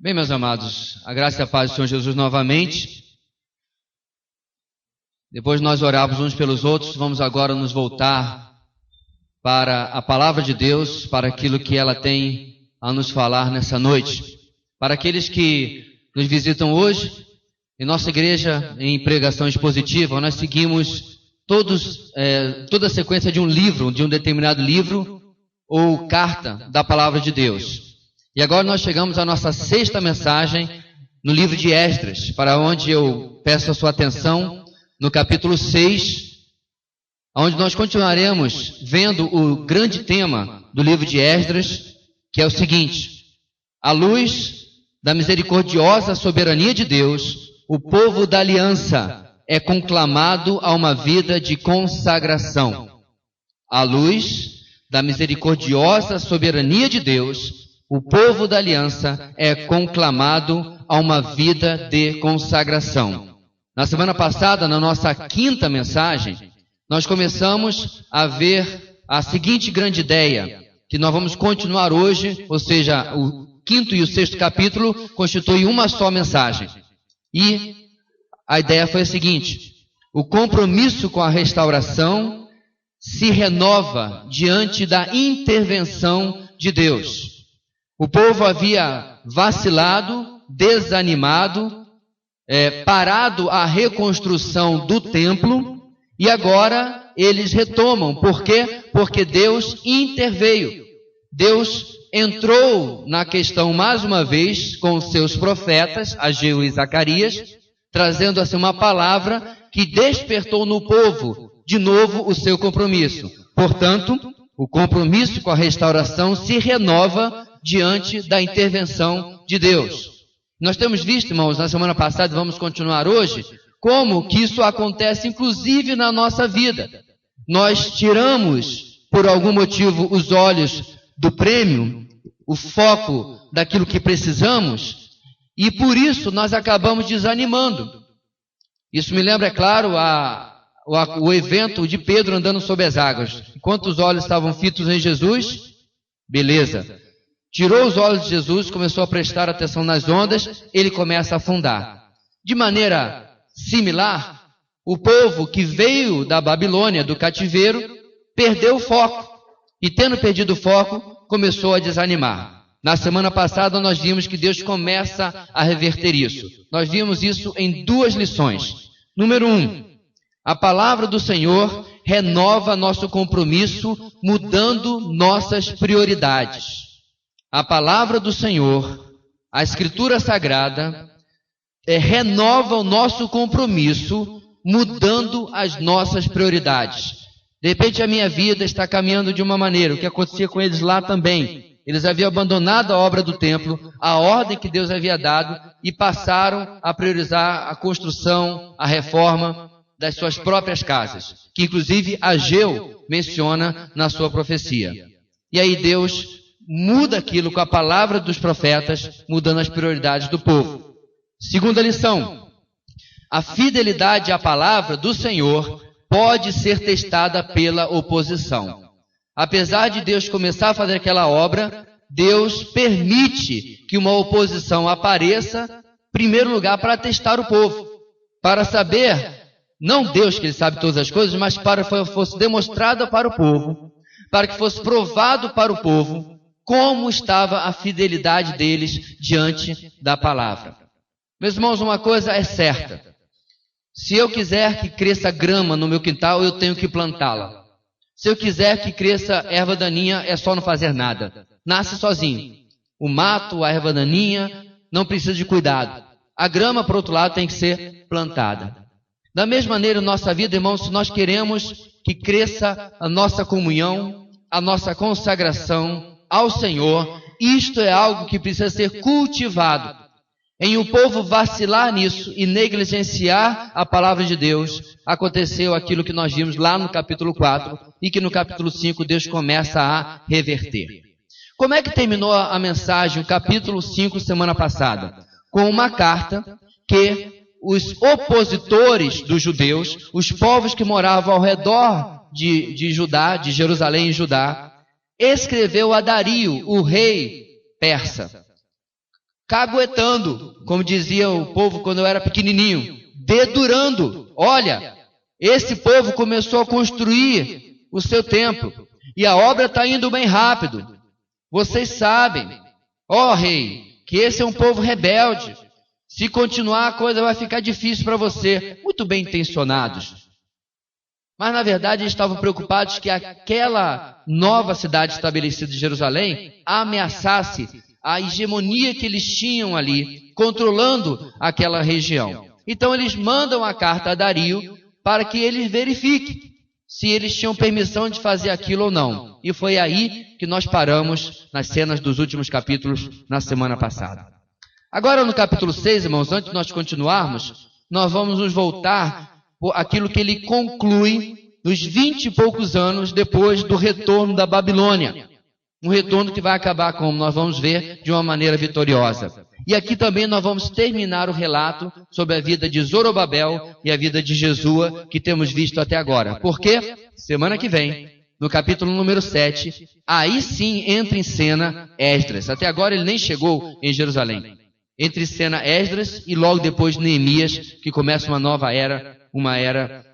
Bem, meus amados, a graça e a paz do Senhor Jesus novamente. Depois de nós orarmos uns pelos outros, vamos agora nos voltar para a palavra de Deus, para aquilo que ela tem a nos falar nessa noite. Para aqueles que nos visitam hoje, em nossa igreja, em pregação expositiva, nós seguimos toda a sequência de um livro, de um determinado livro ou carta da palavra de Deus. E agora nós chegamos à nossa sexta mensagem no livro de Esdras, para onde eu peço a sua atenção, no capítulo 6, onde nós continuaremos vendo o grande tema do livro de Esdras, que é o seguinte: à luz da misericordiosa soberania de Deus, o povo da aliança é conclamado a uma vida de consagração. À luz da misericordiosa soberania de Deus, o povo da aliança é conclamado a uma vida de consagração. Na semana passada, na nossa quinta mensagem, nós começamos a ver a seguinte grande ideia, que nós vamos continuar hoje, ou seja, o quinto e o sexto capítulo constituem uma só mensagem. E a ideia foi a seguinte: o compromisso com a restauração se renova diante da intervenção de Deus. O povo havia vacilado, desanimado, parado a reconstrução do templo, e agora eles retomam. Por quê? Porque Deus interveio. Deus entrou na questão mais uma vez com os seus profetas, Ageu e Zacarias, trazendo assim uma palavra que despertou no povo de novo o seu compromisso. Portanto, o compromisso com a restauração se renova diante da intervenção de Deus. Nós temos visto, irmãos, na semana passada, e vamos continuar hoje, como que isso acontece inclusive na nossa vida. Nós tiramos, por algum motivo, os olhos do prêmio, o foco daquilo que precisamos, e por isso nós acabamos desanimando. Isso me lembra, é claro, o evento de Pedro andando sobre as águas. Enquanto os olhos estavam fitos em Jesus, beleza. Tirou os olhos de Jesus, começou a prestar atenção nas ondas, ele começa a afundar. De maneira similar, o povo que veio da Babilônia, do cativeiro, perdeu o foco. E tendo perdido o foco, começou a desanimar. Na semana passada nós vimos que Deus começa a reverter isso. Nós vimos isso em duas lições. Número 1, a palavra do Senhor renova nosso compromisso, mudando nossas prioridades. A palavra do Senhor, a Escritura Sagrada, renova o nosso compromisso, mudando as nossas prioridades. De repente a minha vida está caminhando de uma maneira, o que acontecia com eles lá também. Eles haviam abandonado a obra do templo, a ordem que Deus havia dado, e passaram a priorizar a construção, a reforma das suas próprias casas, que inclusive Ageu menciona na sua profecia. E aí Deus muda aquilo com a palavra dos profetas, mudando as prioridades do povo. Segunda lição: a fidelidade à palavra do Senhor pode ser testada pela oposição. Apesar de Deus começar a fazer aquela obra, Deus permite que uma oposição apareça, em primeiro lugar, para testar o povo, para saber, não Deus que Ele sabe todas as coisas, mas para que fosse demonstrado para o povo, para que fosse provado para o povo como estava a fidelidade deles diante da palavra. Meus irmãos, uma coisa é certa: se eu quiser que cresça grama no meu quintal, eu tenho que plantá-la. Se eu quiser que cresça erva daninha, é só não fazer nada. Nasce sozinho. O mato, a erva daninha, não precisa de cuidado. A grama, por outro lado, tem que ser plantada. Da mesma maneira, em nossa vida, irmãos, se nós queremos que cresça a nossa comunhão, a nossa consagração ao Senhor, isto é algo que precisa ser cultivado. Em o povo vacilar nisso e negligenciar a palavra de Deus, aconteceu aquilo que nós vimos lá no capítulo 4 e que no capítulo 5 Deus começa a reverter. Como é que terminou a mensagem, o capítulo 5, semana passada? Com uma carta que os opositores dos judeus, os povos que moravam ao redor de Judá, de Jerusalém e Judá, escreveu a Dario, o rei persa. caguetando, como dizia o povo quando eu era pequenininho, dedurando. Olha, esse povo começou a construir o seu templo e a obra está indo bem rápido. Vocês sabem, ó rei, que esse é um povo rebelde. Se continuar, a coisa vai ficar difícil para você. Muito bem intencionados. Mas, na verdade, eles estavam preocupados que aquela nova cidade estabelecida de Jerusalém ameaçasse a hegemonia que eles tinham ali, controlando aquela região. Então, eles mandam a carta a Dario para que ele verifique se eles tinham permissão de fazer aquilo ou não. E foi aí que nós paramos nas cenas dos últimos capítulos na semana passada. Agora, no capítulo 6, irmãos, antes de nós continuarmos, nós vamos nos voltar por aquilo que ele conclui nos 20 e poucos anos depois do retorno da Babilônia. Um retorno que vai acabar, como nós vamos ver, de uma maneira vitoriosa. E aqui também nós vamos terminar o relato sobre a vida de Zorobabel e a vida de Jesua, que temos visto até agora. Porque, semana que vem, no capítulo número 7, aí sim entra em cena Esdras. Até agora ele nem chegou em Jerusalém. Entra em cena Esdras e logo depois Neemias, que começa uma nova era, uma era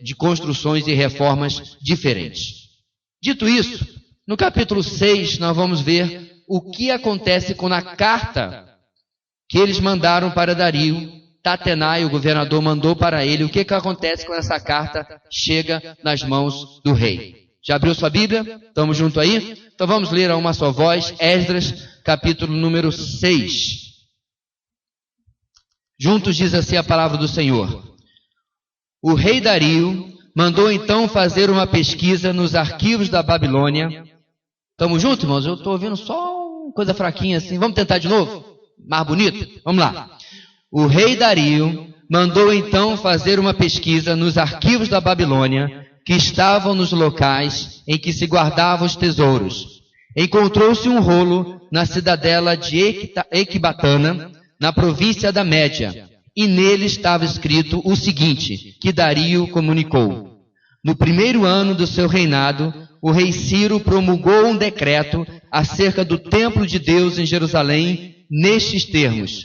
de construções e reformas diferentes. Dito isso, no capítulo 6 nós vamos ver o que acontece com a carta que eles mandaram para Dario. Tatenai, o governador, mandou para ele. O que acontece quando essa carta chega nas mãos do rei? Já abriu sua Bíblia? Estamos juntos aí? Então vamos ler a uma só voz, Esdras, capítulo número 6. Juntos diz assim a palavra do Senhor. O rei Dario mandou então fazer uma pesquisa nos arquivos da Babilônia. Estamos juntos, irmãos? Eu estou ouvindo só uma coisa fraquinha assim. Vamos tentar de novo? Mais bonito? Vamos lá. O rei Dario mandou então fazer uma pesquisa nos arquivos da Babilônia, que estavam nos locais em que se guardavam os tesouros. Encontrou-se um rolo na cidadela de Ecbatana, na província da Média, e nele estava escrito o seguinte, que Dario comunicou. No primeiro ano do seu reinado, o rei Ciro promulgou um decreto acerca do templo de Deus em Jerusalém, nestes termos: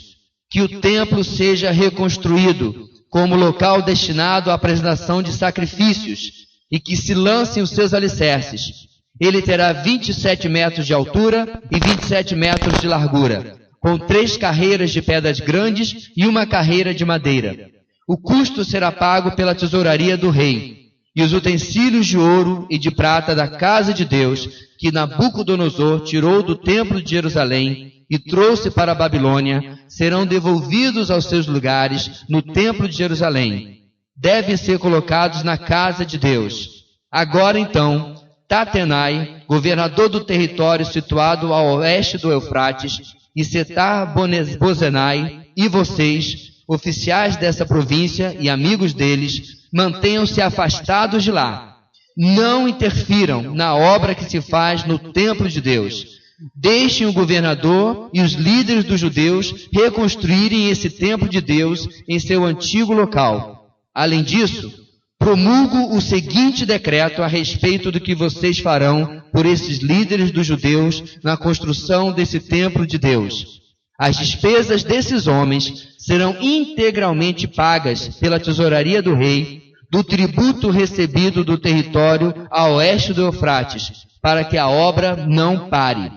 que o templo seja reconstruído como local destinado à apresentação de sacrifícios e que se lancem os seus alicerces. Ele terá 27 metros de altura e 27 metros de largura, com 3 carreiras de pedras grandes e uma carreira de madeira. O custo será pago pela tesouraria do rei, e os utensílios de ouro e de prata da casa de Deus, que Nabucodonosor tirou do templo de Jerusalém e trouxe para a Babilônia, serão devolvidos aos seus lugares no templo de Jerusalém. Devem ser colocados na casa de Deus. Agora então, Tatenai, governador do território situado ao oeste do Eufrates, e Setar-Bozenai, e vocês, oficiais dessa província e amigos deles, mantenham-se afastados de lá. Não interfiram na obra que se faz no templo de Deus. Deixem o governador e os líderes dos judeus reconstruírem esse templo de Deus em seu antigo local. Além disso, promulgo o seguinte decreto a respeito do que vocês farão por esses líderes dos judeus na construção desse templo de Deus. As despesas desses homens serão integralmente pagas pela tesouraria do rei, do tributo recebido do território a oeste do Eufrates, para que a obra não pare.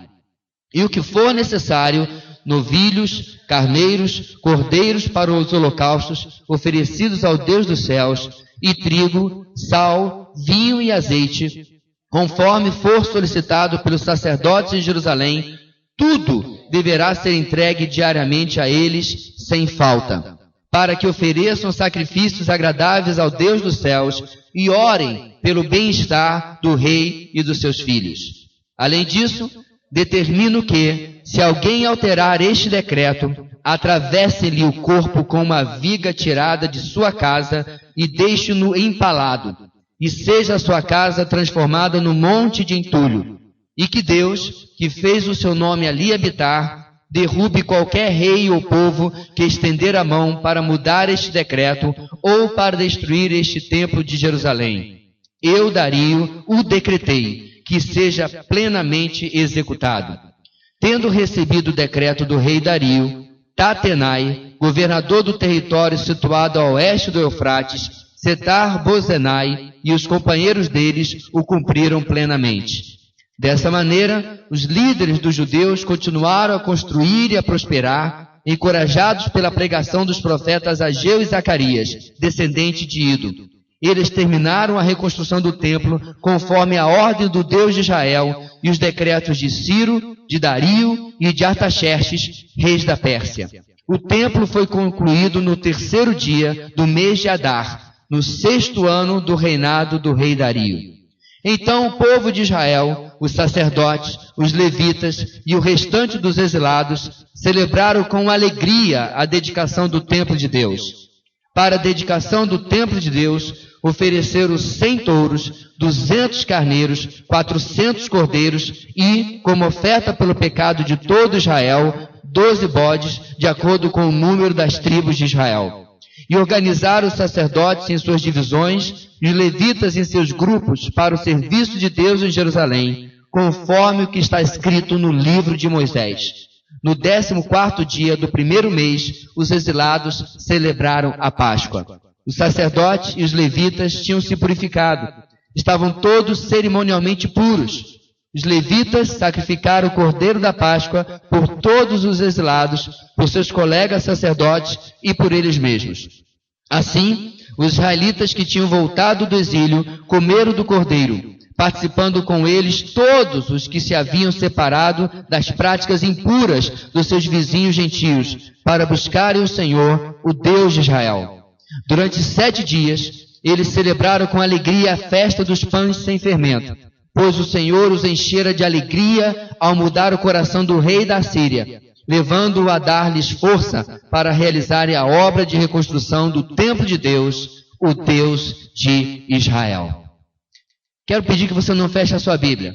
E o que for necessário, novilhos, carneiros, cordeiros para os holocaustos oferecidos ao Deus dos céus, e trigo, sal, vinho e azeite, conforme for solicitado pelos sacerdotes em Jerusalém, tudo deverá ser entregue diariamente a eles, sem falta, para que ofereçam sacrifícios agradáveis ao Deus dos céus e orem pelo bem-estar do rei e dos seus filhos. Além disso, determino que, se alguém alterar este decreto, atravesse-lhe o corpo com uma viga tirada de sua casa e deixe-no empalado, e seja a sua casa transformada no monte de entulho, e que Deus, que fez o seu nome ali habitar, derrube qualquer rei ou povo que estender a mão para mudar este decreto ou para destruir este templo de Jerusalém. Eu, Dario, o decretei, que seja plenamente executado. Tendo recebido o decreto do rei Dario, Tatenai, governador do território situado a oeste do Eufrates, Setar-Bozenai e os companheiros deles o cumpriram plenamente. Dessa maneira, os líderes dos judeus continuaram a construir e a prosperar, encorajados pela pregação dos profetas Ageu e Zacarias, descendente de Ido. Eles terminaram a reconstrução do templo conforme a ordem do Deus de Israel e os decretos de Ciro, de Dario e de Artaxerxes, reis da Pérsia. O templo foi concluído no 3º dia do mês de Adar, no 6º ano do reinado do rei Dario. Então o povo de Israel, os sacerdotes, os levitas e o restante dos exilados celebraram com alegria a dedicação do templo de Deus. Para a dedicação do templo de Deus, ofereceram 100 touros, 200 carneiros, 400 cordeiros e, como oferta pelo pecado de todo Israel, 12 bodes, de acordo com o número das tribos de Israel. E organizaram os sacerdotes em suas divisões e os levitas em seus grupos para o serviço de Deus em Jerusalém, conforme o que está escrito no livro de Moisés. No 14º dia do 1º mês, os exilados celebraram a Páscoa. Os sacerdotes e os levitas tinham se purificado. Estavam todos cerimonialmente puros. Os levitas sacrificaram o cordeiro da Páscoa por todos os exilados, por seus colegas sacerdotes e por eles mesmos. Assim, os israelitas que tinham voltado do exílio comeram do cordeiro, participando com eles todos os que se haviam separado das práticas impuras dos seus vizinhos gentios, para buscarem o Senhor, o Deus de Israel. Durante 7 dias, eles celebraram com alegria a festa dos pães sem fermento, pois o Senhor os enchera de alegria ao mudar o coração do rei da Síria, levando-o a dar-lhes força para realizarem a obra de reconstrução do templo de Deus, o Deus de Israel. Quero pedir que você não feche a sua Bíblia.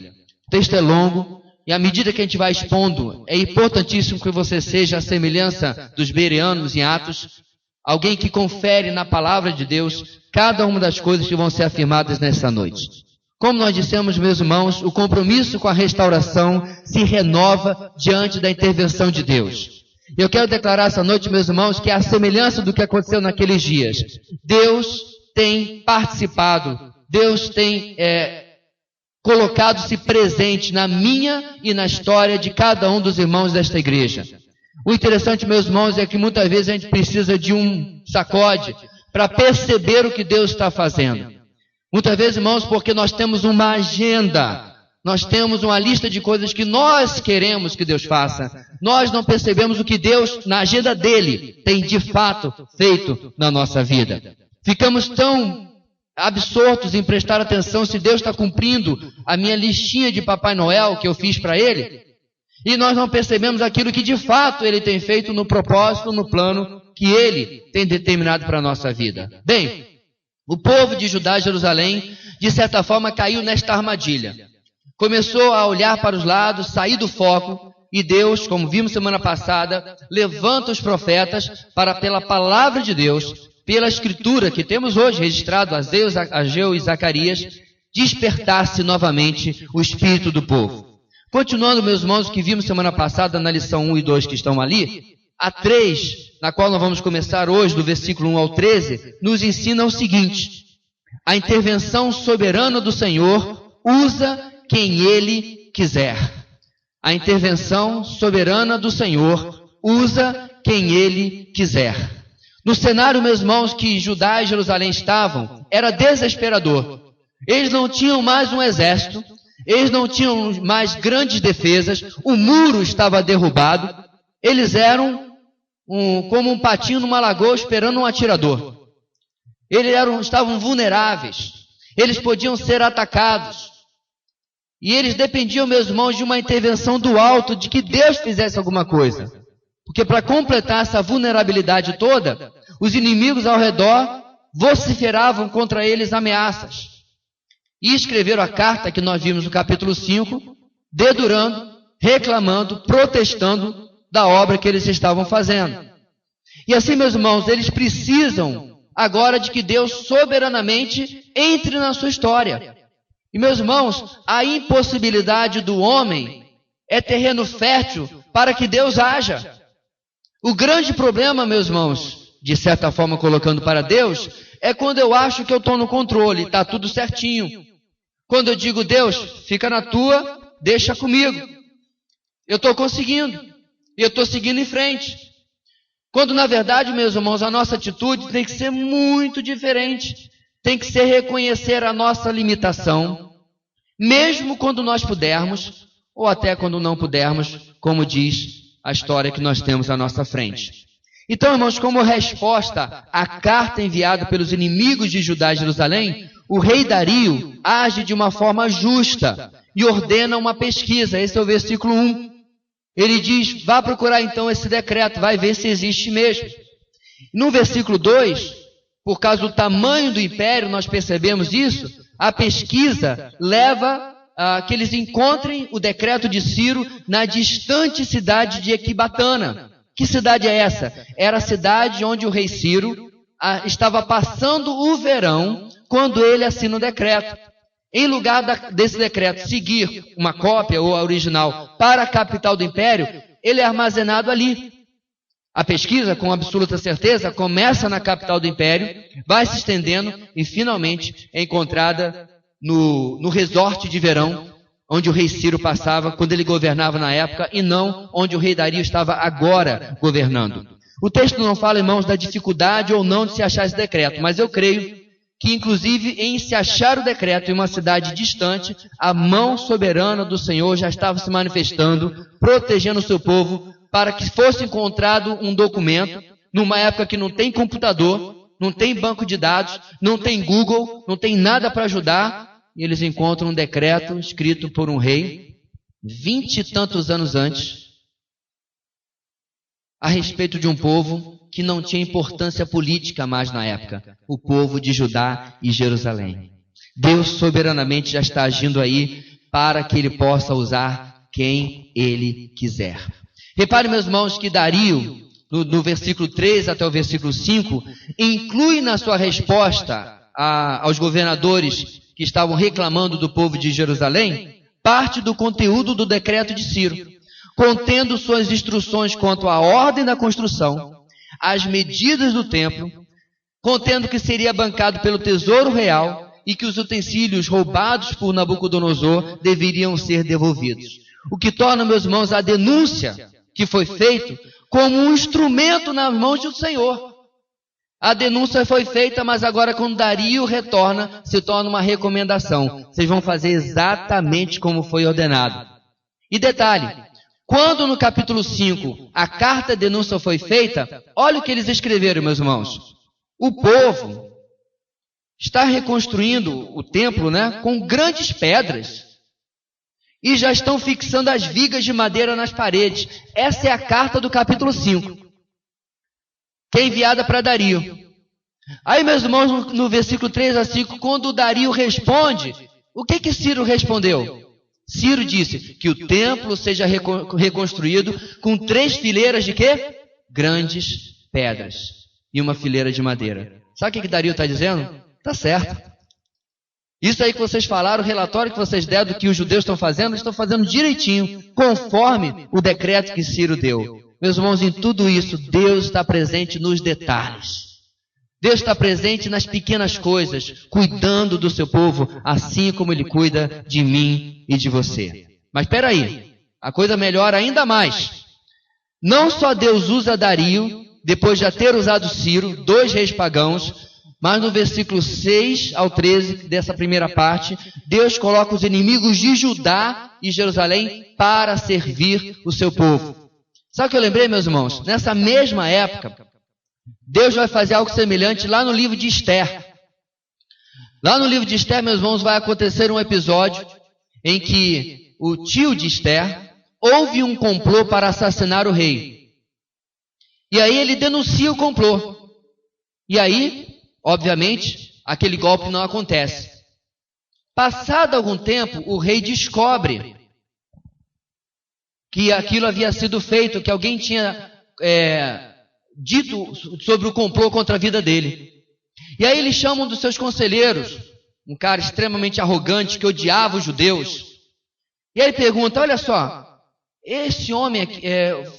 O texto é longo e à medida que a gente vai expondo, é importantíssimo que você seja a semelhança dos bereanos em Atos, alguém que confere na palavra de Deus cada uma das coisas que vão ser afirmadas nessa noite. Como nós dissemos, meus irmãos, o compromisso com a restauração se renova diante da intervenção de Deus. Eu quero declarar essa noite, meus irmãos, que é a semelhança do que aconteceu naqueles dias. Deus tem participado, Deus tem colocado-se presente na minha e na história de cada um dos irmãos desta igreja. O interessante, meus irmãos, é que muitas vezes a gente precisa de um sacode para perceber o que Deus está fazendo. Muitas vezes, irmãos, porque nós temos uma agenda, nós temos uma lista de coisas que nós queremos que Deus faça. Nós não percebemos o que Deus, na agenda dele, tem de fato feito na nossa vida. Ficamos tão absortos em prestar atenção se Deus está cumprindo a minha listinha de Papai Noel que eu fiz para ele, e nós não percebemos aquilo que de fato ele tem feito no propósito, no plano que ele tem determinado para a nossa vida. Bem, o povo de Judá e Jerusalém, de certa forma, caiu nesta armadilha. Começou a olhar para os lados, sair do foco, e Deus, como vimos semana passada, levanta os profetas para, pela palavra de Deus, pela escritura que temos hoje registrado, Ageu e Zacarias, despertar-se novamente o espírito do povo. Continuando, meus irmãos, o que vimos semana passada na lição 1 e 2 que estão ali, a 3, na qual nós vamos começar hoje, do versículo 1 ao 13, nos ensina o seguinte: a intervenção soberana do Senhor usa quem Ele quiser. A intervenção soberana do Senhor usa quem Ele quiser. No cenário, meus irmãos, que Judá e Jerusalém estavam, era desesperador. Eles não tinham mais um exército, eles não tinham mais grandes defesas, o muro estava derrubado, eles eram como um patinho numa lagoa esperando um atirador. Eles estavam vulneráveis, eles podiam ser atacados. E eles dependiam, meus irmãos, de uma intervenção do alto, de que Deus fizesse alguma coisa. Porque para completar essa vulnerabilidade toda, os inimigos ao redor vociferavam contra eles ameaças. E escreveram a carta que nós vimos no capítulo 5, dedurando, reclamando, protestando da obra que eles estavam fazendo. E assim, meus irmãos, eles precisam agora de que Deus soberanamente entre na sua história. E, meus irmãos, a impossibilidade do homem é terreno fértil para que Deus haja. O grande problema, meus irmãos, de certa forma colocando para Deus, é quando eu acho que eu estou no controle, está tudo certinho. Quando eu digo, Deus, fica na tua, deixa comigo. Eu estou conseguindo, e eu estou seguindo em frente. Quando, na verdade, meus irmãos, a nossa atitude tem que ser muito diferente. Tem que ser reconhecer a nossa limitação, mesmo quando nós pudermos, ou até quando não pudermos, como diz a história que nós temos à nossa frente. Então, irmãos, como resposta à carta enviada pelos inimigos de Judá e Jerusalém, o rei Dario age de uma forma justa e ordena uma pesquisa. Esse é o versículo 1. Ele diz, vá procurar então esse decreto, vai ver se existe mesmo. No versículo 2, por causa do tamanho do império, nós percebemos isso, a pesquisa leva a que eles encontrem o decreto de Ciro na distante cidade de Equibatana. Que cidade é essa? Era a cidade onde o rei Ciro estava passando o verão quando ele assina o decreto. Em lugar desse decreto seguir uma cópia ou a original para a capital do império, ele é armazenado ali. A pesquisa, com absoluta certeza, começa na capital do império, vai se estendendo e finalmente é encontrada no resort de verão, onde o rei Ciro passava quando ele governava na época e não onde o rei Dario estava agora governando. O texto não fala, irmãos, da dificuldade ou não de se achar esse decreto, mas eu creio que, inclusive, em se achar o decreto em uma cidade distante, a mão soberana do Senhor já estava se manifestando, protegendo o seu povo, para que fosse encontrado um documento, numa época que não tem computador, não tem banco de dados, não tem Google, não tem nada para ajudar, e eles encontram um decreto escrito por um rei, 20 e tantos anos antes, a respeito de um povo que não tinha importância política mais na época, o povo de Judá e Jerusalém. Deus soberanamente já está agindo aí para que ele possa usar quem ele quiser. Repare, meus irmãos, que Dario, no versículo 3 até o versículo 5, inclui na sua resposta aos governadores que estavam reclamando do povo de Jerusalém, parte do conteúdo do decreto de Ciro, contendo suas instruções quanto à ordem da construção, as medidas do templo, contendo que seria bancado pelo tesouro real e que os utensílios roubados por Nabucodonosor deveriam ser devolvidos. O que torna, meus irmãos, a denúncia que foi feita como um instrumento nas mãos do Senhor. A denúncia foi feita, mas agora quando Dario retorna, se torna uma recomendação. Vocês vão fazer exatamente como foi ordenado. E detalhe, quando no capítulo 5 a carta denúncia foi feita, olha o que eles escreveram, meus irmãos. O povo está reconstruindo o templo, com grandes pedras. E já estão fixando as vigas de madeira nas paredes. Essa é a carta do capítulo 5, que é enviada para Dario. Aí, meus irmãos, no versículo 3 a 5, quando Dario responde, o que Ciro respondeu? Ciro disse que o templo seja reconstruído com 3 fileiras de quê? Grandes pedras e uma fileira de madeira. Sabe o que Dario está dizendo? Está certo. Isso aí que vocês falaram, o relatório que vocês deram do que os judeus estão fazendo, eles estão fazendo direitinho, conforme o decreto que Ciro deu. Meus irmãos, em tudo isso, Deus está presente nos detalhes. Deus está presente nas pequenas coisas, cuidando do seu povo, assim como Ele cuida de mim e de você. Mas espera aí, a coisa melhora ainda mais. Não só Deus usa Dario, depois de já ter usado Ciro, 2 reis pagãos, mas no versículo 6 ao 13 dessa primeira parte, Deus coloca os inimigos de Judá e Jerusalém para servir o seu povo. Sabe o que eu lembrei, meus irmãos? Nessa mesma época, Deus vai fazer algo semelhante lá no livro de Esther. Lá no livro de Esther, meus irmãos, vai acontecer um episódio em que o tio de Esther houve um complô para assassinar o rei. E aí ele denuncia o complô. E aí, obviamente, aquele golpe não acontece. Passado algum tempo, o rei descobre que aquilo havia sido feito, que alguém tinha dito sobre o complô contra a vida dele. E aí ele chama um dos seus conselheiros, um cara extremamente arrogante que odiava os judeus. E aí ele pergunta, olha só, esse homem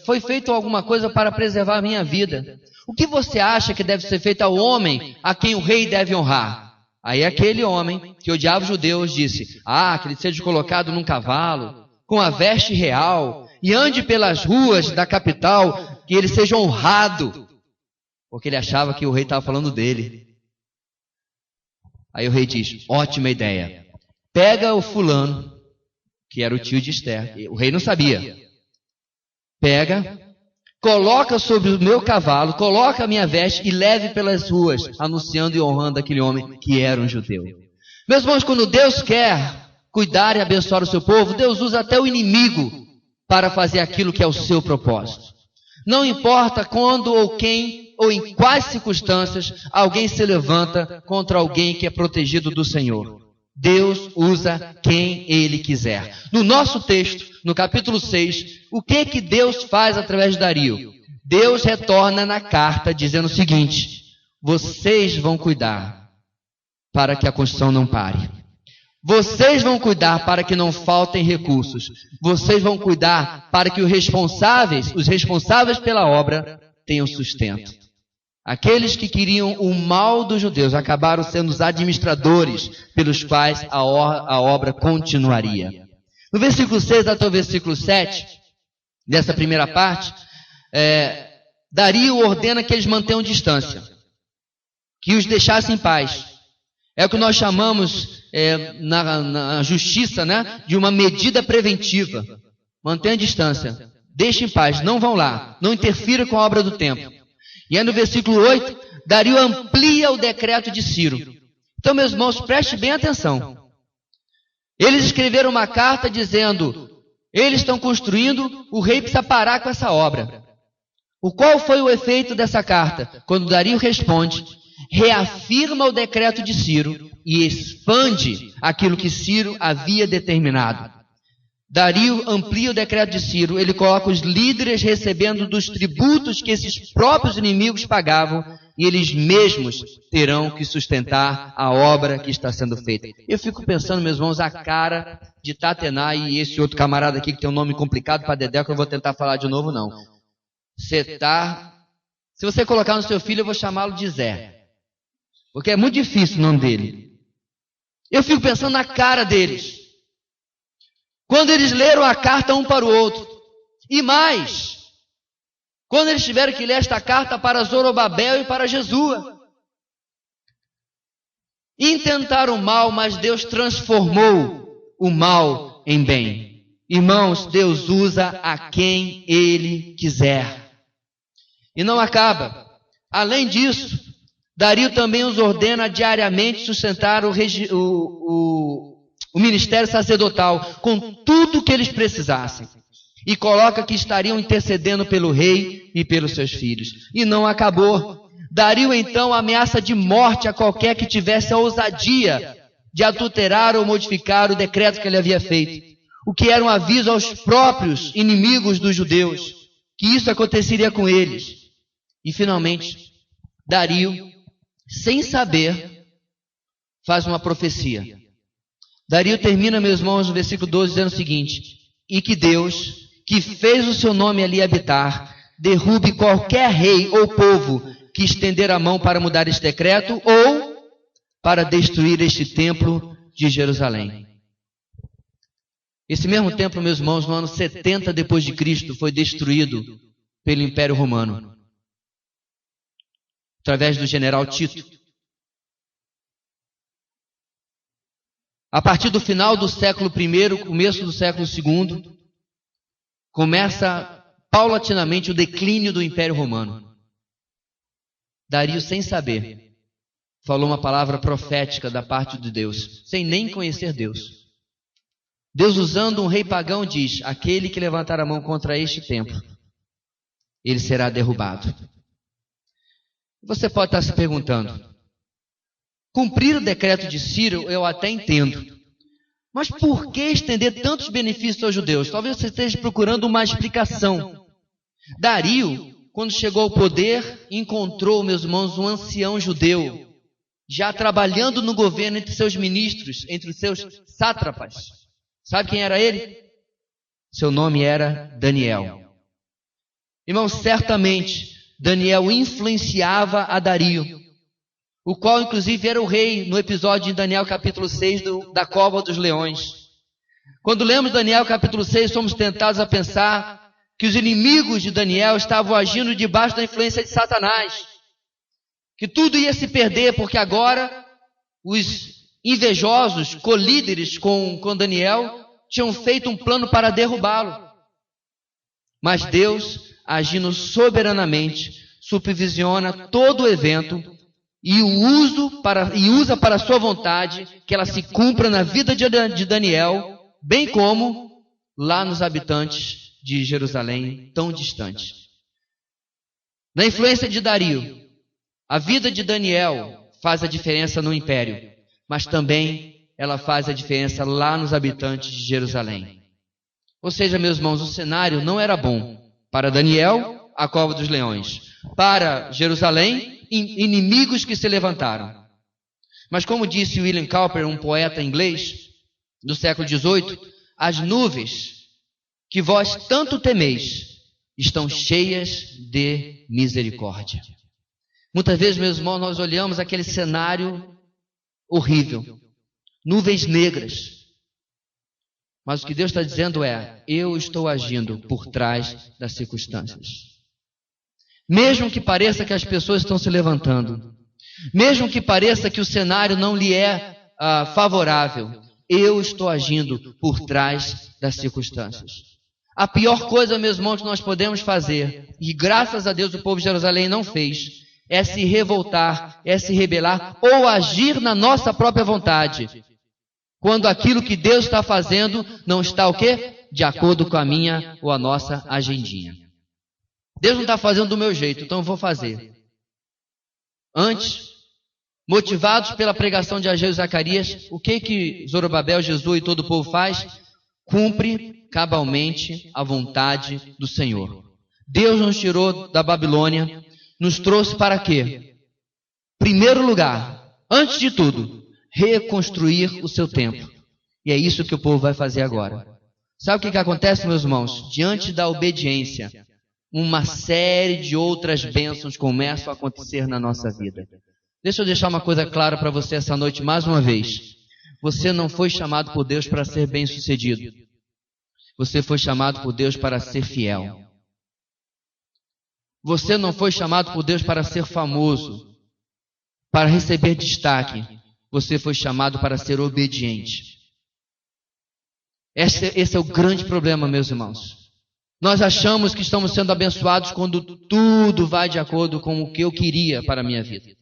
foi feito alguma coisa para preservar a minha vida. O que você acha que deve ser feito ao homem a quem o rei deve honrar? Aí aquele homem que odiava os judeus disse, que ele seja colocado num cavalo, com a veste real, e ande pelas ruas da capital, que ele seja honrado, porque ele achava que o rei estava falando dele. Aí o rei diz, ótima ideia, pega o fulano, que era o tio de Esther, o rei não sabia, pega, coloca sobre o meu cavalo, coloca a minha veste e leve pelas ruas, anunciando e honrando aquele homem que era um judeu. Meus irmãos, quando Deus quer cuidar e abençoar o seu povo, Deus usa até o inimigo para fazer aquilo que é o seu propósito. Não importa quando ou quem ou em quais circunstâncias alguém se levanta contra alguém que é protegido do Senhor. Deus usa quem Ele quiser. No nosso texto, no capítulo 6, o que Deus faz através de Dario? Deus retorna na carta dizendo o seguinte, vocês vão cuidar para que a construção não pare. Vocês vão cuidar para que não faltem recursos. Vocês vão cuidar para que os responsáveis pela obra, tenham sustento. Aqueles que queriam o mal dos judeus acabaram sendo os administradores pelos quais a obra continuaria. No versículo 6 até o versículo 7, dessa primeira parte, Dario ordena que eles mantenham distância, que os deixassem em paz. É o que nós chamamos na justiça, né, de uma medida preventiva. Mantenha a distância, deixe em paz, não vão lá, não interfira com a obra do templo. E aí no versículo 8, Dario amplia o decreto de Ciro. Então, meus irmãos, preste bem atenção. Eles escreveram uma carta dizendo, eles estão construindo, o rei precisa parar com essa obra. Qual foi o efeito dessa carta? Quando Dario responde, reafirma o decreto de Ciro e expande aquilo que Ciro havia determinado. Dario amplia o decreto de Ciro, ele coloca os líderes recebendo dos tributos que esses próprios inimigos pagavam e eles mesmos terão que sustentar a obra que está sendo feita. Eu fico pensando, meus irmãos, a cara de Tatenai e esse outro camarada aqui que tem um nome complicado para Dedé, que eu vou tentar falar de novo, não. Se você colocar no seu filho, eu vou chamá-lo de Zé, porque é muito difícil o nome dele. Eu fico pensando na cara deles. Quando eles leram a carta um para o outro. E mais, quando eles tiveram que ler esta carta para Zorobabel e para Jesua. Intentaram mal, mas Deus transformou o mal em bem. Irmãos, Deus usa a quem Ele quiser. E não acaba. Além disso, Dario também os ordena diariamente sustentar o ministério sacerdotal com tudo que eles precisassem. E coloca que estariam intercedendo pelo rei e pelos seus filhos. E não acabou. Dario então ameaça de morte a qualquer que tivesse a ousadia de adulterar ou modificar o decreto que ele havia feito. O que era um aviso aos próprios inimigos dos judeus, que isso aconteceria com eles. E finalmente, Dario, sem saber, faz uma profecia. Dario termina, meus irmãos, no versículo 12, dizendo o seguinte, e que Deus, que fez o seu nome ali habitar, derrube qualquer rei ou povo que estender a mão para mudar este decreto ou para destruir este templo de Jerusalém. Esse mesmo templo, meus irmãos, no ano 70 depois de Cristo, foi destruído pelo Império Romano, através do general Tito. A partir do final do século I, começo do século II, começa paulatinamente o declínio do Império Romano. Dario, sem saber, falou uma palavra profética da parte de Deus, sem nem conhecer Deus. Deus, usando um rei pagão, diz, aquele que levantar a mão contra este templo, ele será derrubado. Você pode estar se perguntando, cumprir o decreto de Ciro eu até entendo, mas por que estender tantos benefícios aos judeus? Talvez você esteja procurando uma explicação. Dario, quando chegou ao poder, encontrou, meus irmãos, um ancião judeu, já trabalhando no governo entre seus ministros, entre os seus sátrapas. Sabe quem era ele? Seu nome era Daniel. Irmãos, certamente Daniel influenciava a Dario, o qual inclusive era o rei no episódio de Daniel capítulo 6 da cova dos leões. Quando lemos Daniel capítulo 6, somos tentados a pensar que os inimigos de Daniel estavam agindo debaixo da influência de Satanás, que tudo ia se perder, porque agora os invejosos, colíderes com Daniel, tinham feito um plano para derrubá-lo. Mas Deus, agindo soberanamente, supervisiona todo o evento e usa para a sua vontade que ela se cumpra na vida de Daniel, bem como lá nos habitantes de Jerusalém, tão distante. Na influência de Dario, a vida de Daniel faz a diferença no império, mas também ela faz a diferença lá nos habitantes de Jerusalém. Ou seja, meus irmãos, o cenário não era bom para Daniel, a cova dos leões, para Jerusalém, inimigos que se levantaram. Mas como disse William Cowper, um poeta inglês do século XVIII, as nuvens que vós tanto temeis estão cheias de misericórdia. Muitas vezes, meus irmãos, nós olhamos aquele cenário horrível, nuvens negras. Mas o que Deus está dizendo é: eu estou agindo por trás das circunstâncias. Mesmo que pareça que as pessoas estão se levantando, mesmo que pareça que o cenário não lhe é favorável, eu estou agindo por trás das circunstâncias. A pior coisa, meus irmãos, que nós podemos fazer, e graças a Deus o povo de Jerusalém não fez, é se revoltar, é se rebelar ou agir na nossa própria vontade, quando aquilo que Deus está fazendo não está o quê? De acordo com a minha ou a nossa agendinha. Deus não está fazendo do meu jeito, então eu vou fazer. Antes, motivados pela pregação de Ageu e Zacarias, o que Zorobabel, Jesus e todo o povo faz? Cumpre cabalmente a vontade do Senhor. Deus nos tirou da Babilônia, nos trouxe para quê? Primeiro lugar, antes de tudo, reconstruir o seu templo. E é isso que o povo vai fazer agora. Sabe o que acontece, meus irmãos? Diante da obediência, uma série de outras bênçãos começam a acontecer na nossa vida. Deixa eu deixar uma coisa clara para você essa noite mais uma vez. Você não foi chamado por Deus para ser bem-sucedido. Você foi chamado por Deus para ser fiel. Você não foi chamado por Deus para ser famoso, para receber destaque. Você foi chamado para ser obediente. Esse é o grande problema, meus irmãos. Nós achamos que estamos sendo abençoados quando tudo vai de acordo com o que eu queria para a minha vida.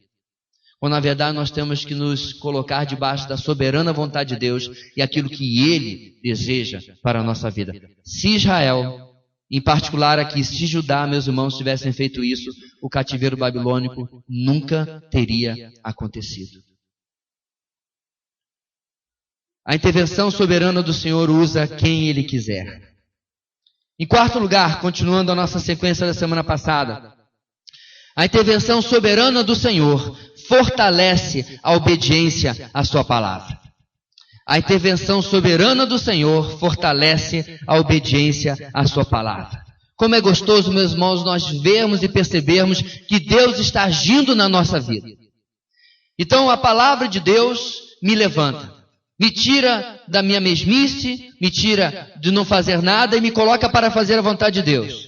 Quando na verdade nós temos que nos colocar debaixo da soberana vontade de Deus e aquilo que Ele deseja para a nossa vida. Se Israel, em particular aqui, se Judá, meus irmãos, tivessem feito isso, o cativeiro babilônico nunca teria acontecido. A intervenção soberana do Senhor usa quem Ele quiser. Em quarto lugar, continuando a nossa sequência da semana passada, a intervenção soberana do Senhor fortalece a obediência à sua palavra. A intervenção soberana do Senhor fortalece a obediência à sua palavra. Como é gostoso, meus irmãos, nós vermos e percebermos que Deus está agindo na nossa vida. Então a palavra de Deus me levanta, me tira da minha mesmice, me tira de não fazer nada e me coloca para fazer a vontade de Deus.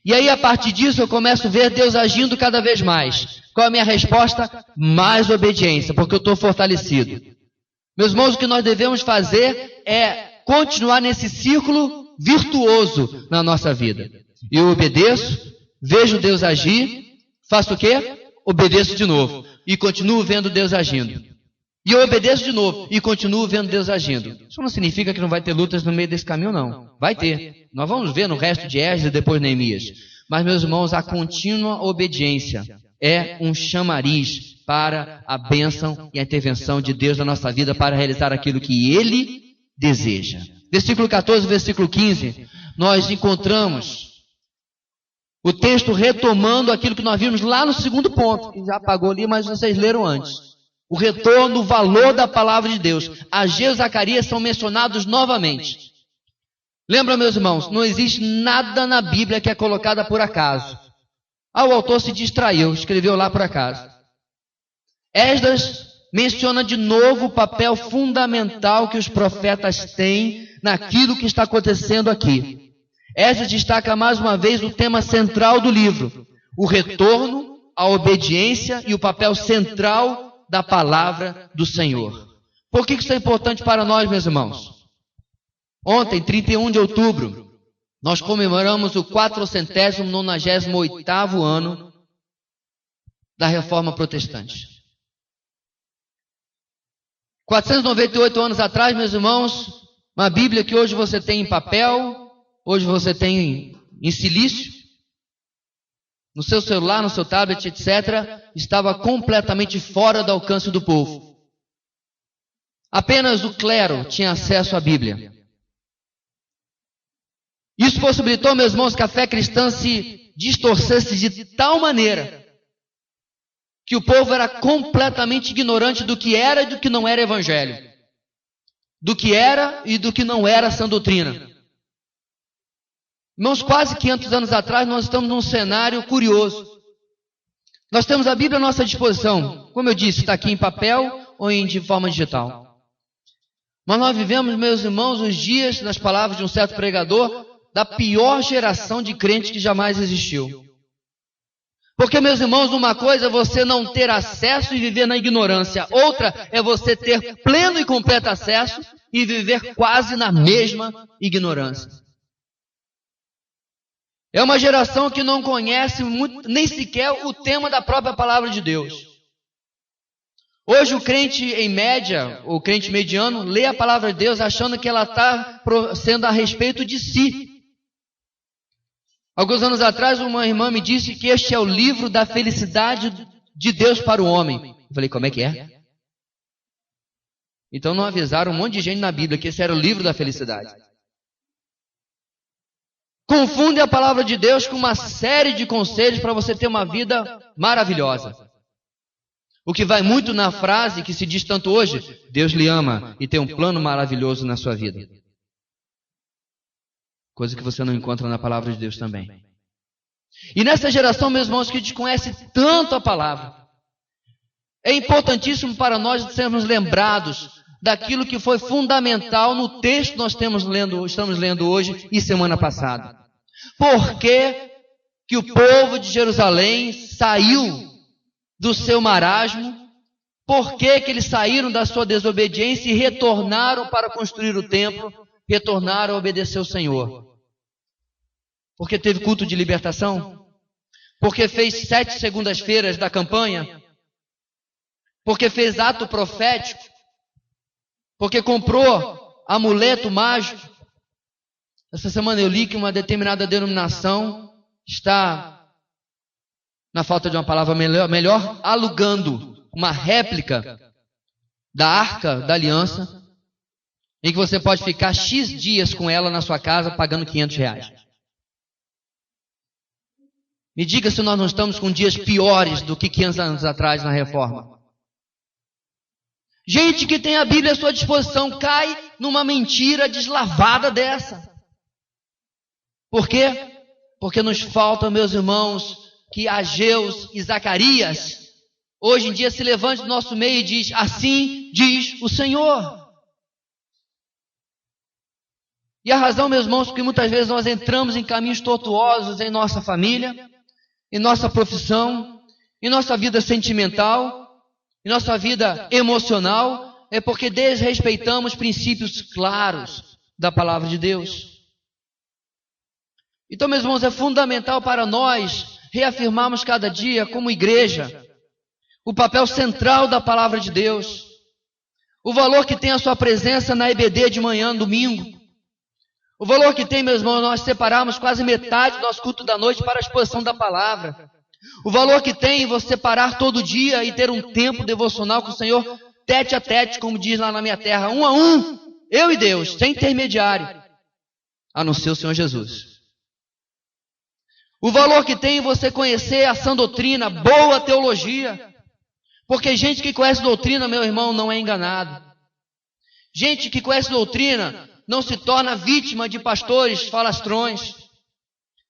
E aí a partir disso eu começo a ver Deus agindo cada vez mais. Qual é a minha resposta? Mais obediência, porque eu estou fortalecido. Meus irmãos, o que nós devemos fazer é continuar nesse círculo virtuoso na nossa vida. Eu obedeço, vejo Deus agir, faço o quê? Obedeço de novo e continuo vendo Deus agindo. E eu obedeço de novo e continuo vendo Deus agindo. Isso não significa que não vai ter lutas no meio desse caminho, não. Vai ter. Nós vamos ver no resto de Esdras e depois Neemias. Mas, meus irmãos, a contínua obediência é um chamariz para a bênção e a intervenção de Deus na nossa vida para realizar aquilo que Ele deseja. Versículo 14, versículo 15, nós encontramos o texto retomando aquilo que nós vimos lá no segundo ponto, que já apagou ali, mas vocês leram antes. O retorno, o valor da palavra de Deus. Ageu e Zacarias são mencionados novamente. Lembra, meus irmãos, não existe nada na Bíblia que é colocada por acaso. O autor se distraiu, escreveu lá por acaso. Esdras menciona de novo o papel fundamental que os profetas têm naquilo que está acontecendo aqui. Esdras destaca mais uma vez o tema central do livro, o retorno, a obediência e o papel central da palavra do Senhor. Por que isso é importante para nós, meus irmãos? Ontem, 31 de outubro, nós comemoramos o 498º ano da Reforma Protestante. 498 anos atrás, meus irmãos, uma Bíblia que hoje você tem em papel, hoje você tem em silício, no seu celular, no seu tablet, etc., estava completamente fora do alcance do povo. Apenas o clero tinha acesso à Bíblia. Isso possibilitou, meus irmãos, que a fé cristã se distorcesse de tal maneira que o povo era completamente ignorante do que era e do que não era evangelho, do que era e do que não era sã doutrina. Irmãos, quase 500 anos atrás, nós estamos num cenário curioso. Nós temos a Bíblia à nossa disposição, como eu disse, está aqui em papel ou de forma digital. Mas nós vivemos, meus irmãos, os dias, nas palavras de um certo pregador, da pior geração de crentes que jamais existiu. Porque, meus irmãos, uma coisa é você não ter acesso e viver na ignorância. Outra é você ter pleno e completo acesso e viver quase na mesma ignorância. É uma geração que não conhece nem sequer o tema da própria palavra de Deus. Hoje o crente em média, o crente mediano, lê a palavra de Deus achando que ela está sendo a respeito de si. Alguns anos atrás, uma irmã me disse que este é o livro da felicidade de Deus para o homem. Eu falei, como é que é? Então não avisaram um monte de gente na Bíblia que esse era o livro da felicidade. Confunde a palavra de Deus com uma série de conselhos para você ter uma vida maravilhosa. O que vai muito na frase que se diz tanto hoje, Deus lhe ama e tem um plano maravilhoso na sua vida. Coisa que você não encontra na palavra de Deus também. E nessa geração, meus irmãos, que desconhece tanto a palavra, é importantíssimo para nós sermos lembrados daquilo que foi fundamental no texto que nós estamos lendo hoje e semana passada. Por que que o povo de Jerusalém saiu do seu marasmo? Por que que eles saíram da sua desobediência e retornaram para construir o templo? Retornaram a obedecer o Senhor. Porque teve culto de libertação? Porque fez 7 segundas-feiras da campanha? Porque fez ato profético? Porque comprou amuleto mágico? Essa semana eu li que uma determinada denominação está, na falta de uma palavra melhor, alugando uma réplica da Arca da Aliança, em que você pode ficar X dias com ela na sua casa pagando R$500. Me diga se nós não estamos com dias piores do que 500 anos atrás na Reforma. Gente que tem a Bíblia à sua disposição cai numa mentira deslavada dessa. Por quê? Porque nos falta, meus irmãos, que Ageus e Zacarias hoje em dia se levante do nosso meio e diz, assim diz o Senhor. E a razão, meus irmãos, porque muitas vezes nós entramos em caminhos tortuosos em nossa família, em nossa profissão, em nossa vida sentimental, em nossa vida emocional, é porque desrespeitamos princípios claros da palavra de Deus. Então, meus irmãos, é fundamental para nós reafirmarmos cada dia, como igreja, o papel central da palavra de Deus, o valor que tem a sua presença na EBD de manhã, domingo, o valor que tem, meus irmãos, nós separarmos quase metade do nosso culto da noite para a exposição da palavra. O valor que tem você parar todo dia e ter um tempo devocional com o Senhor, tete a tete, como diz lá na minha terra, 1 a 1, eu e Deus, sem intermediário, a não ser o Senhor Jesus. O valor que tem você conhecer a sã doutrina, boa teologia, porque gente que conhece doutrina, meu irmão, não é enganado. Gente que conhece doutrina não se torna vítima de pastores falastrões,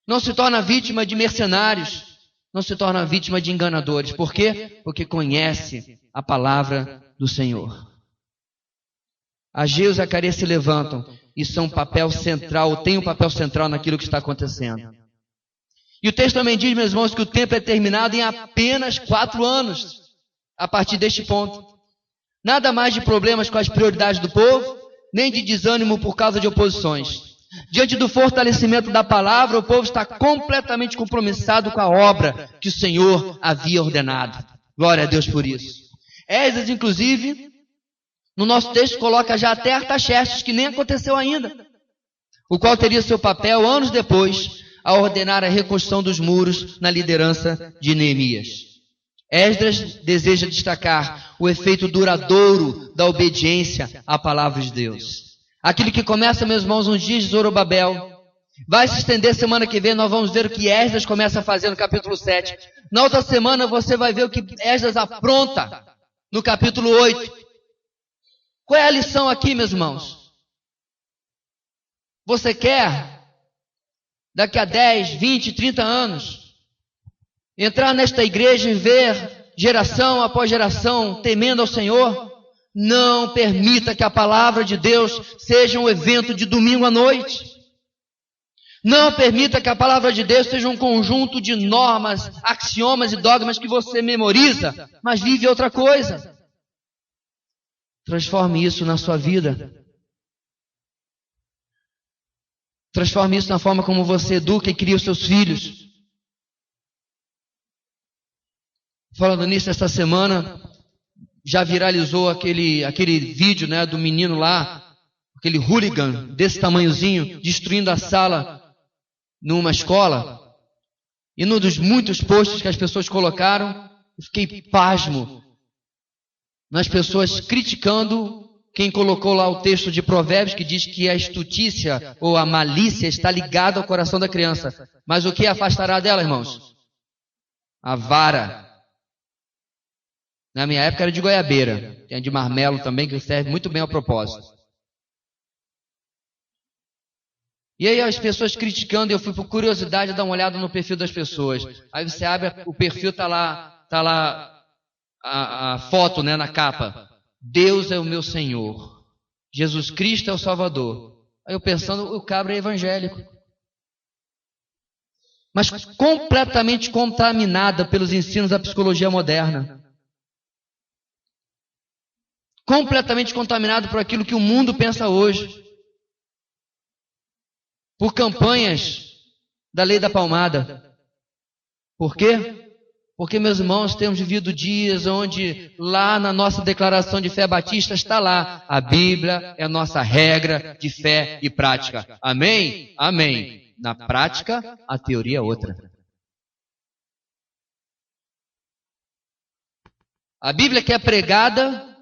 não se torna vítima de mercenários, não se torna vítima de enganadores. Por quê? Porque conhece a palavra do Senhor. Ageu e Zacarias se levantam e são um papel central, têm um papel central naquilo que está acontecendo. E o texto também diz, meus irmãos, que o tempo é terminado em apenas 4 anos, a partir deste ponto. Nada mais de problemas com as prioridades do povo, nem de desânimo por causa de oposições. Diante do fortalecimento da palavra, o povo está completamente compromissado com a obra que o Senhor havia ordenado. Glória a Deus por isso. Esdras, inclusive, no nosso texto, coloca já até Artaxerxes, que nem aconteceu ainda, o qual teria seu papel, anos depois, a ordenar a reconstrução dos muros na liderança de Neemias. Esdras deseja destacar o efeito duradouro da obediência à palavra de Deus. Aquilo que começa, meus irmãos, nos dias de Zorobabel, vai se estender semana que vem, nós vamos ver o que Esdras começa a fazer no capítulo 7. Na outra semana você vai ver o que Esdras apronta no capítulo 8. Qual é a lição aqui, meus irmãos? Você quer, daqui a 10, 20, 30 anos, entrar nesta igreja e ver geração após geração temendo ao Senhor? Não permita que a palavra de Deus seja um evento de domingo à noite. Não permita que a palavra de Deus seja um conjunto de normas, axiomas e dogmas que você memoriza, mas vive outra coisa. Transforme isso na sua vida. Transforme isso na forma como você educa e cria os seus filhos. Falando nisso, esta semana já viralizou aquele vídeo, né, do menino lá, aquele hooligan desse tamanhozinho, destruindo a sala numa escola. E num dos muitos posts que as pessoas colocaram, eu fiquei pasmo nas pessoas criticando quem colocou lá o texto de Provérbios que diz que a estutícia ou a malícia está ligada ao coração da criança. Mas o que afastará dela, irmãos? A vara. Na minha época era de goiabeira. Tem a de marmelo também, que serve muito bem ao propósito. E aí as pessoas criticando, eu fui por curiosidade dar uma olhada no perfil das pessoas. Aí você abre o perfil, tá lá a foto, né, na capa. Deus é o meu Senhor. Jesus Cristo é o Salvador. Aí eu pensando, o cabra é evangélico. Mas completamente contaminada pelos ensinos da psicologia moderna. Completamente contaminado por aquilo que o mundo pensa hoje. Por campanhas da lei da palmada. Por quê? Porque, meus irmãos, temos vivido dias onde lá na nossa declaração de fé batista está lá, a Bíblia é a nossa regra de fé e prática. Amém? Amém. Na prática, a teoria é outra. A Bíblia que é pregada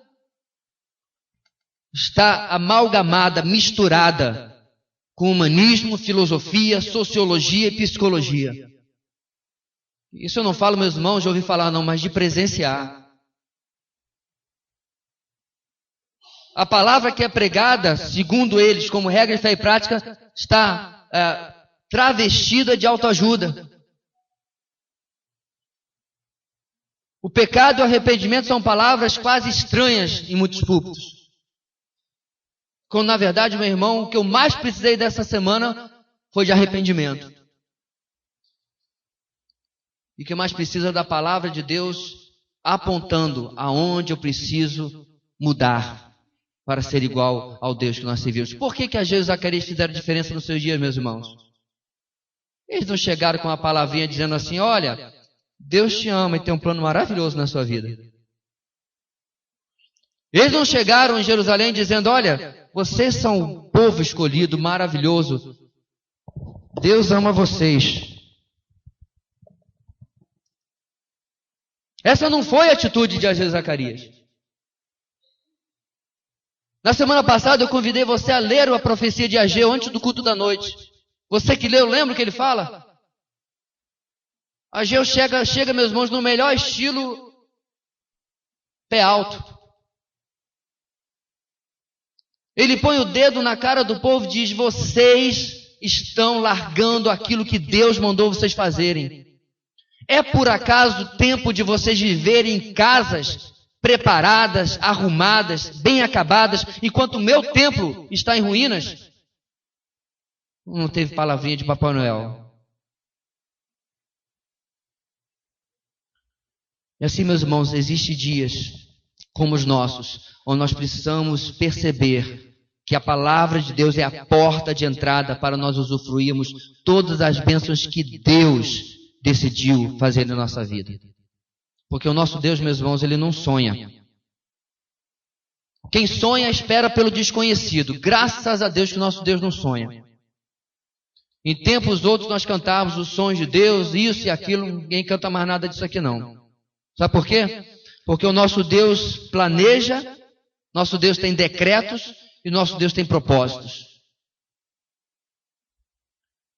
está amalgamada, misturada com humanismo, filosofia, sociologia e psicologia. Isso eu não falo, meus irmãos, de ouvir falar não, mas de presenciar. A palavra que é pregada, segundo eles, como regra de fé e prática, está travestida de autoajuda. O pecado e o arrependimento são palavras quase estranhas em muitos púlpitos. Quando, na verdade, meu irmão, o que eu mais precisei dessa semana foi de arrependimento. E o que mais precisa da palavra de Deus apontando aonde eu preciso mudar para ser igual ao Deus que nós servimos. Por que Ageu e Zacarias fizeram diferença nos seus dias, meus irmãos? Eles não chegaram com uma palavrinha dizendo assim, olha, Deus te ama e tem um plano maravilhoso na sua vida. Eles não chegaram em Jerusalém dizendo, olha, vocês são um povo escolhido, maravilhoso. Deus ama vocês. Essa não foi a atitude de Ageu e Zacarias. Na semana passada eu convidei você a ler a profecia de Ageu antes do culto da noite. Você que leu, lembra o que ele fala? Ageu chega, meus irmãos, no melhor estilo pé alto. Ele põe o dedo na cara do povo e diz: vocês estão largando aquilo que Deus mandou vocês fazerem. É por acaso tempo de vocês viverem em casas preparadas, arrumadas, bem acabadas, enquanto o meu templo está em ruínas? Não teve palavrinha de Papai Noel. E assim, meus irmãos, existem dias como os nossos, onde nós precisamos perceber que a palavra de Deus é a porta de entrada para nós usufruirmos todas as bênçãos que Deus decidiu fazer na nossa vida. Porque o nosso Deus, meus irmãos, Ele não sonha. Quem sonha espera pelo desconhecido. Graças a Deus que o nosso Deus não sonha. Em tempos outros nós cantávamos os sonhos de Deus, isso e aquilo, ninguém canta mais nada disso aqui não. Sabe por quê? Porque o nosso Deus planeja, nosso Deus tem decretos e nosso Deus tem propósitos.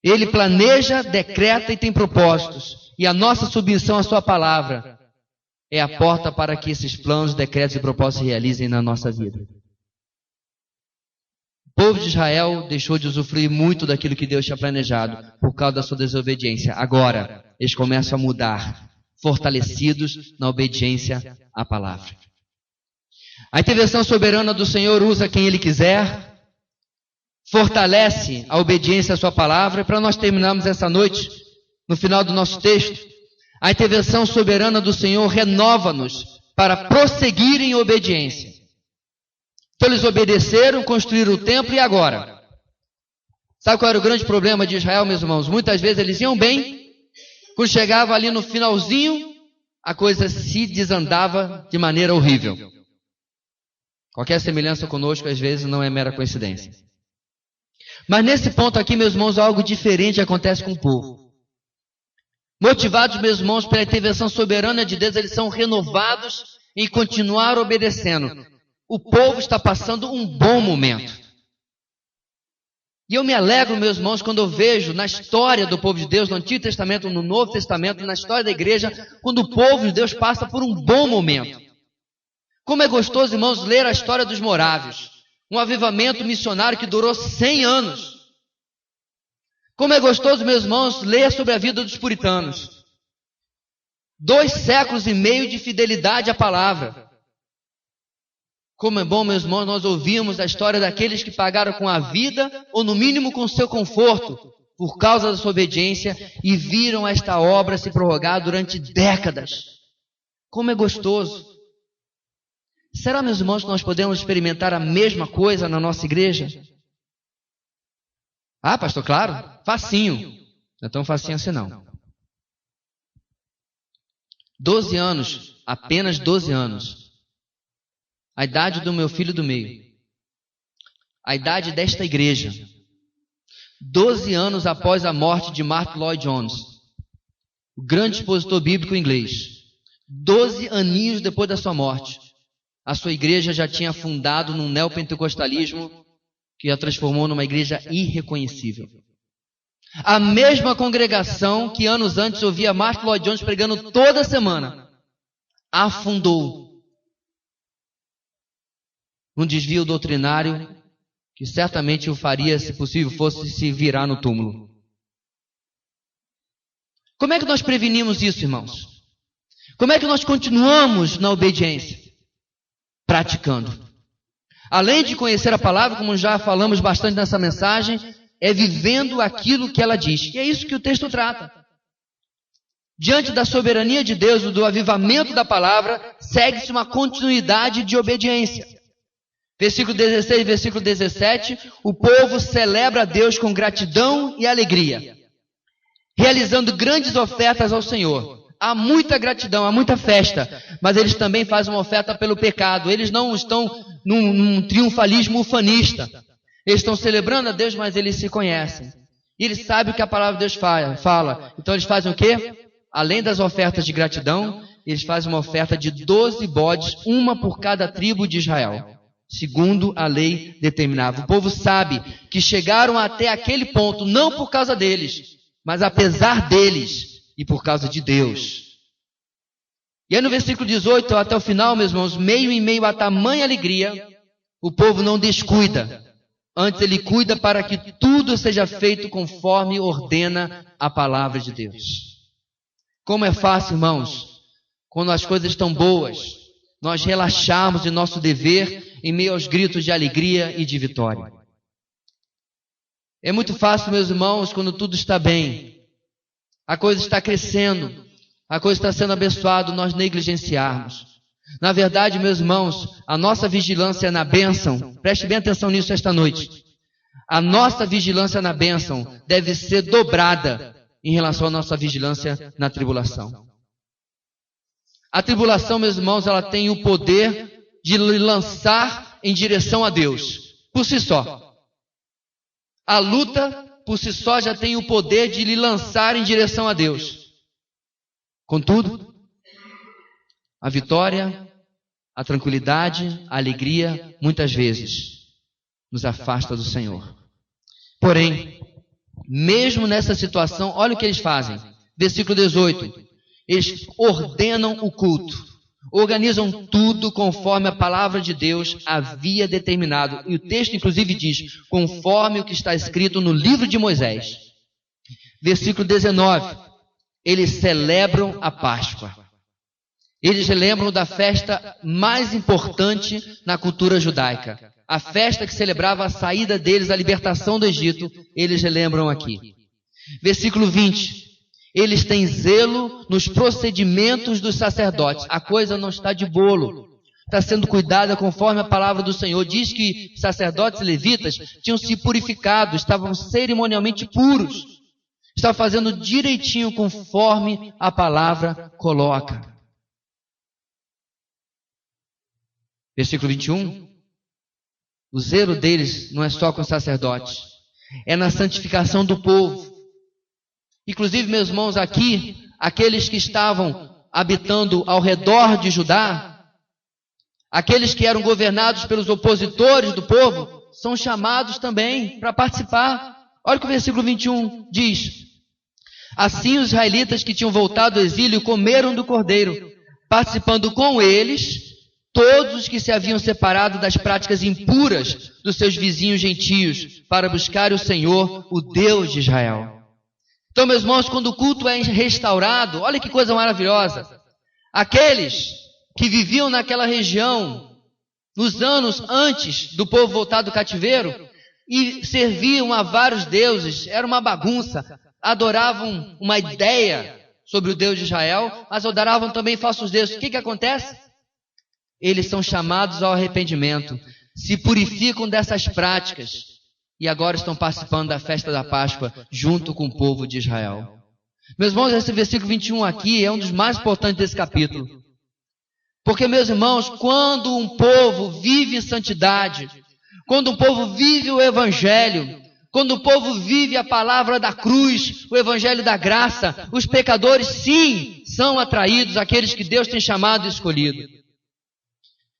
Ele planeja, decreta e tem propósitos. E a nossa submissão à sua palavra é a porta para que esses planos, decretos e propósitos se realizem na nossa vida. O povo de Israel deixou de usufruir muito daquilo que Deus tinha planejado por causa da sua desobediência. Agora, eles começam a mudar, fortalecidos na obediência à palavra. A intervenção soberana do Senhor usa quem Ele quiser, fortalece a obediência à sua palavra. E para nós terminarmos essa noite, no final do nosso texto, a intervenção soberana do Senhor renova-nos para prosseguir em obediência. Então eles obedeceram, construíram o templo e agora? Sabe qual era o grande problema de Israel, meus irmãos? Muitas vezes eles iam bem, quando chegava ali no finalzinho, a coisa se desandava de maneira horrível. Qualquer semelhança conosco, às vezes, não é mera coincidência. Mas nesse ponto aqui, meus irmãos, algo diferente acontece com o povo. Motivados, meus irmãos, pela intervenção soberana de Deus, eles são renovados em continuar obedecendo. O povo está passando um bom momento. E eu me alegro, meus irmãos, quando eu vejo na história do povo de Deus, no Antigo Testamento, no Novo Testamento, na história da igreja, quando o povo de Deus passa por um bom momento. Como é gostoso, irmãos, ler a história dos morávios. Um avivamento missionário que durou 100 anos. Como é gostoso, meus irmãos, ler sobre a vida dos puritanos. 2 séculos e meio de fidelidade à palavra. Como é bom, meus irmãos, nós ouvimos a história daqueles que pagaram com a vida, ou no mínimo com o seu conforto, por causa da sua obediência, e viram esta obra se prorrogar durante décadas. Como é gostoso. Será, meus irmãos, que nós podemos experimentar a mesma coisa na nossa igreja? Ah, pastor, claro, facinho. Não é tão facinho assim não. 12 anos, apenas 12 anos. A idade do meu filho do meio. A idade desta igreja. 12 anos após a morte de Martyn Lloyd-Jones, o grande expositor bíblico inglês. 12 aninhos depois da sua morte, a sua igreja já tinha fundado num neopentecostalismo que a transformou numa igreja irreconhecível. A mesma congregação que anos antes ouvia Martyn Lloyd-Jones pregando toda semana, afundou num desvio doutrinário que certamente o faria, se possível, fosse se virar no túmulo. Como é que nós prevenimos isso, irmãos? Como é que nós continuamos na obediência? Praticando. Além de conhecer a palavra, como já falamos bastante nessa mensagem, é vivendo aquilo que ela diz. E é isso que o texto trata. Diante da soberania de Deus, do avivamento da palavra, segue-se uma continuidade de obediência. Versículo 16 e versículo 17, o povo celebra a Deus com gratidão e alegria, realizando grandes ofertas ao Senhor. Há muita gratidão, há muita festa, mas eles também fazem uma oferta pelo pecado. Eles não estão num triunfalismo ufanista. Eles estão celebrando a Deus, mas eles se conhecem. E eles sabem o que a palavra de Deus fala. Então eles fazem o quê? Além das ofertas de gratidão, eles fazem uma oferta de 12 bodes, uma por cada tribo de Israel, segundo a lei determinava. O povo sabe que chegaram até aquele ponto, não por causa deles, mas apesar deles e por causa de Deus. E aí no versículo 18 até o final, meus irmãos, meio em meio a tamanha alegria, o povo não descuida. Antes ele cuida para que tudo seja feito conforme ordena a palavra de Deus. Como é fácil, irmãos, quando as coisas estão boas, nós relaxarmos de nosso dever em meio aos gritos de alegria e de vitória. É muito fácil, meus irmãos, quando tudo está bem, a coisa está crescendo, a coisa está sendo abençoada, nós negligenciarmos. Na verdade, meus irmãos, a nossa vigilância na bênção, preste bem atenção nisso esta noite, a nossa vigilância na bênção deve ser dobrada em relação à nossa vigilância na tribulação. A tribulação, meus irmãos, ela tem o poder de lhe lançar em direção a Deus, por si só. A luta, por si só, já tem o poder de lhe lançar em direção a Deus. Contudo, a vitória, a tranquilidade, a alegria, muitas vezes, nos afasta do Senhor. Porém, mesmo nessa situação, olha o que eles fazem. Versículo 18. Eles ordenam o culto, organizam tudo conforme a palavra de Deus havia determinado. E o texto, inclusive, diz, conforme o que está escrito no livro de Moisés. Versículo 19. Eles celebram a Páscoa. Eles relembram da festa mais importante na cultura judaica. A festa que celebrava a saída deles, a libertação do Egito, eles relembram aqui. Versículo 20. Eles têm zelo nos procedimentos dos sacerdotes. A coisa não está de bolo. Está sendo cuidada conforme a palavra do Senhor. Diz que sacerdotes e levitas tinham se purificado, estavam cerimonialmente puros. Estavam fazendo direitinho conforme a palavra coloca. Versículo 21. O zelo deles não é só com os sacerdotes, é na santificação do povo. Inclusive, meus irmãos, aqui, aqueles que estavam habitando ao redor de Judá, aqueles que eram governados pelos opositores do povo, são chamados também para participar. Olha o que o versículo 21 diz. Assim os israelitas que tinham voltado do exílio comeram do cordeiro, participando com eles todos os que se haviam separado das práticas impuras dos seus vizinhos gentios, para buscar o Senhor, o Deus de Israel. Então, meus irmãos, quando o culto é restaurado, olha que coisa maravilhosa. Aqueles que viviam naquela região, nos anos antes do povo voltar do cativeiro, e serviam a vários deuses, era uma bagunça, adoravam uma ideia sobre o Deus de Israel, mas adoravam também falsos deuses. O que acontece? Eles são chamados ao arrependimento, se purificam dessas práticas e agora estão participando da festa da Páscoa junto com o povo de Israel. Meus irmãos, esse versículo 21 aqui é um dos mais importantes desse capítulo. Porque, meus irmãos, quando um povo vive em santidade, quando um povo vive o Evangelho, quando o povo vive a palavra da cruz, o Evangelho da graça, os pecadores, sim, são atraídos àqueles que Deus tem chamado e escolhido.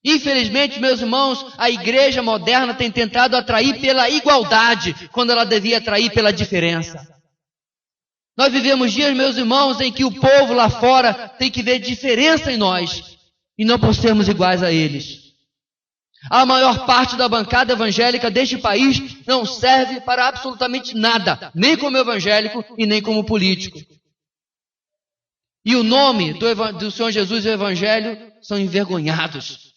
Infelizmente, meus irmãos, a igreja moderna tem tentado atrair pela igualdade, quando ela devia atrair pela diferença. Nós vivemos dias, meus irmãos, em que o povo lá fora tem que ver diferença em nós, e não por sermos iguais a eles. A maior parte da bancada evangélica deste país não serve para absolutamente nada, nem como evangélico e nem como político. E o nome do Senhor Jesus e o Evangelho são envergonhados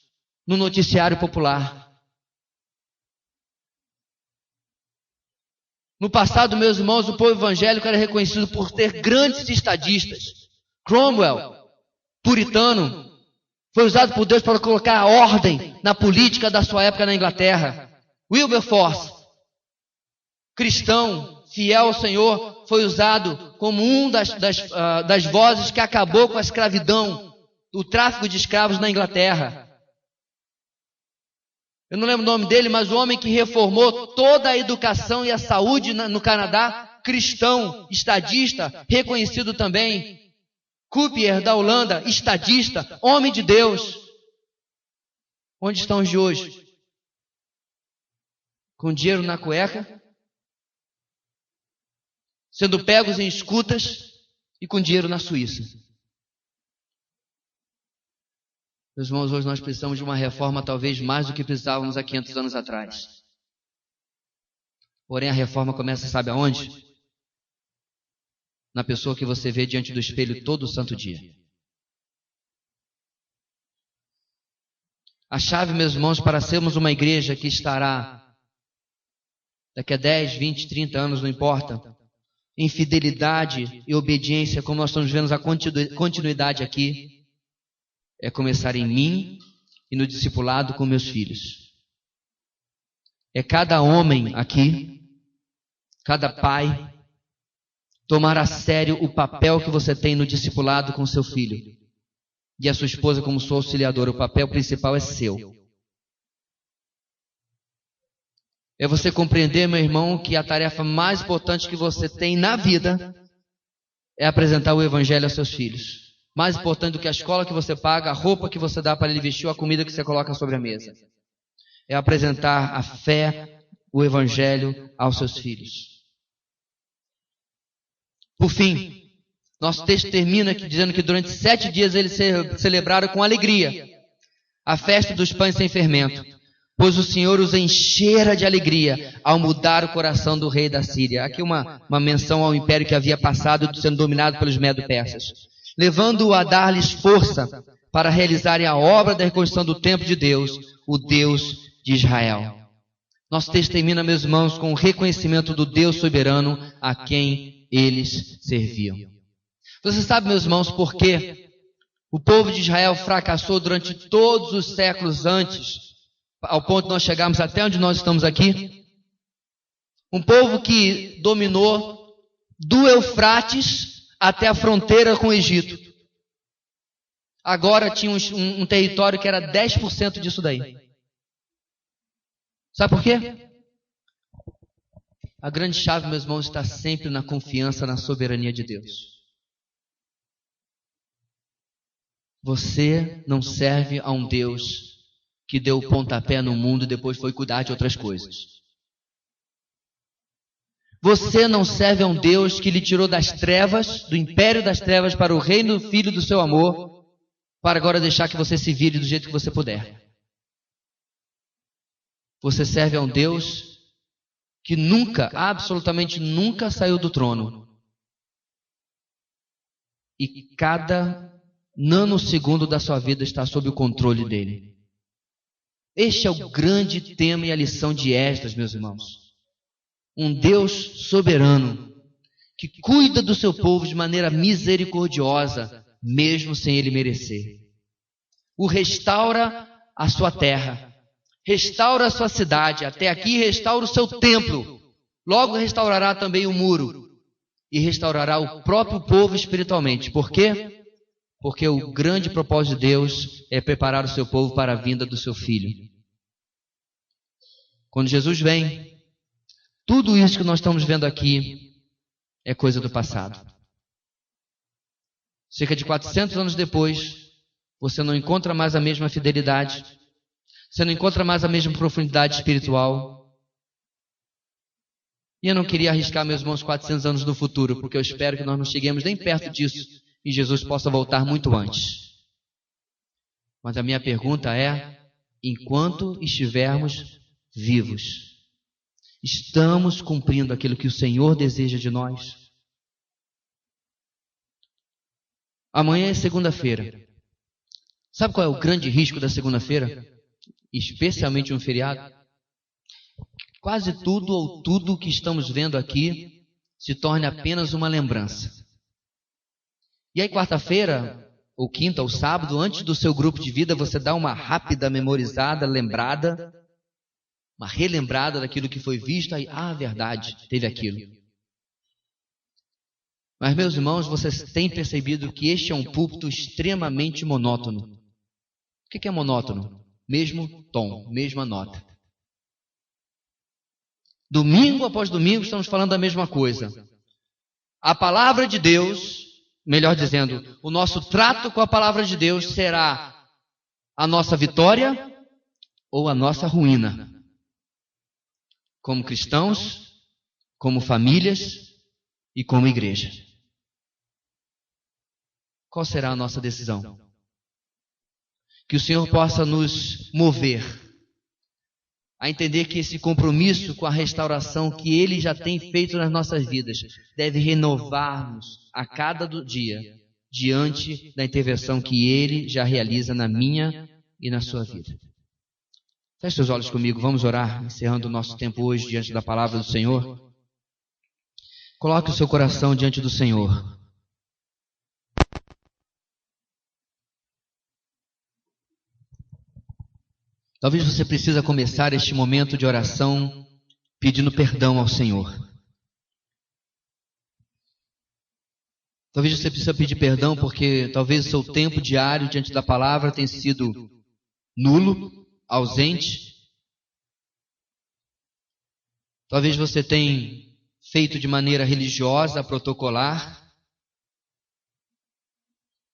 no noticiário popular. No passado, meus irmãos, o povo evangélico era reconhecido por ter grandes estadistas. Cromwell, puritano, foi usado por Deus para colocar a ordem na política da sua época na Inglaterra. Wilberforce, cristão, fiel ao Senhor, foi usado como um das vozes que acabou com a escravidão, o tráfico de escravos na Inglaterra. Eu não lembro o nome dele, mas o homem que reformou toda a educação e a saúde no Canadá, cristão, estadista, reconhecido também. Cooper, da Holanda, estadista, homem de Deus. Onde estão os de hoje? Com dinheiro na cueca, sendo pegos em escutas e com dinheiro na Suíça. Meus irmãos, hoje nós precisamos de uma reforma talvez mais do que precisávamos há 500 anos atrás. Porém, a reforma começa, sabe aonde? Na pessoa que você vê diante do espelho todo santo dia. A chave, meus irmãos, para sermos uma igreja que estará daqui a 10, 20, 30 anos, não importa, em fidelidade e obediência, como nós estamos vendo a continuidade aqui, é começar em mim e no discipulado com meus filhos. É cada homem aqui, cada pai, tomar a sério o papel que você tem no discipulado com seu filho. E a sua esposa como sua auxiliadora, o papel principal é seu. É você compreender, meu irmão, que a tarefa mais importante que você tem na vida é apresentar o evangelho aos seus filhos. Mais importante do que a escola que você paga, a roupa que você dá para ele vestir ou a comida que você coloca sobre a mesa. É apresentar a fé, o evangelho aos seus filhos. Por fim, nosso texto termina aqui dizendo que durante 7 dias eles celebraram com alegria a festa dos pães sem fermento, pois o Senhor os enchera de alegria ao mudar o coração do rei da Síria. Aqui uma menção ao império que havia passado sendo dominado pelos medo-persas, levando-o a dar-lhes força para realizarem a obra da reconstrução do templo de Deus, o Deus de Israel. Nosso texto termina, meus irmãos, com o reconhecimento do Deus soberano a quem eles serviam. Você sabe, meus irmãos, por que o povo de Israel fracassou durante todos os séculos antes, ao ponto de nós chegarmos até onde nós estamos aqui? Um povo que dominou do Eufrates até a fronteira com o Egito. Agora tinha um território que era 10% disso daí. Sabe por quê? A grande chave, meus irmãos, está sempre na confiança na soberania de Deus. Você não serve a um Deus que deu o pontapé no mundo e depois foi cuidar de outras coisas. Você não serve a um Deus que lhe tirou das trevas, do império das trevas, para o reino do Filho do seu amor, para agora deixar que você se vire do jeito que você puder. Você serve a um Deus que nunca, absolutamente nunca saiu do trono. E cada nanosegundo da sua vida está sob o controle dele. Este é o grande tema e a lição de Esdras, meus irmãos. Um Deus soberano que cuida do seu povo de maneira misericordiosa, mesmo sem ele merecer. O restaura a sua terra, restaura a sua cidade, até aqui restaura o seu templo, logo restaurará também o muro e restaurará o próprio povo espiritualmente. Por quê? Porque o grande propósito de Deus é preparar o seu povo para a vinda do seu Filho. Quando Jesus vem, tudo isso que nós estamos vendo aqui é coisa do passado. Cerca de 400 anos depois, você não encontra mais a mesma fidelidade, você não encontra mais a mesma profundidade espiritual. E eu não queria arriscar, meus irmãos, 400 anos no futuro, porque eu espero que nós não cheguemos nem perto disso e Jesus possa voltar muito antes. Mas a minha pergunta é: enquanto estivermos vivos, estamos cumprindo aquilo que o Senhor deseja de nós? Amanhã é segunda-feira. Sabe qual é o grande risco da segunda-feira? Especialmente um feriado? Quase tudo ou tudo que estamos vendo aqui se torne apenas uma lembrança. E aí quarta-feira, ou quinta, ou sábado, antes do seu grupo de vida, você dá uma rápida memorizada, lembrada, uma relembrada daquilo que foi visto, aí, verdade, teve aquilo. Mas, meus irmãos, vocês têm percebido que este é um púlpito extremamente monótono. O que é monótono? Mesmo tom, mesma nota. Domingo após domingo estamos falando da mesma coisa. A palavra de Deus, melhor dizendo, o nosso trato com a palavra de Deus será a nossa vitória ou a nossa ruína. Como cristãos, como famílias e como igreja. Qual será a nossa decisão? Que o Senhor possa nos mover a entender que esse compromisso com a restauração que Ele já tem feito nas nossas vidas deve renovar-nos a cada dia diante da intervenção que Ele já realiza na minha e na sua vida. Feche seus olhos comigo, vamos orar, encerrando o nosso tempo hoje diante da palavra do Senhor. Coloque o seu coração diante do Senhor. Talvez você precise começar este momento de oração pedindo perdão ao Senhor. Talvez você precise pedir perdão porque talvez o seu tempo diário diante da palavra tenha sido nulo, ausente. Talvez você tenha feito de maneira religiosa, protocolar.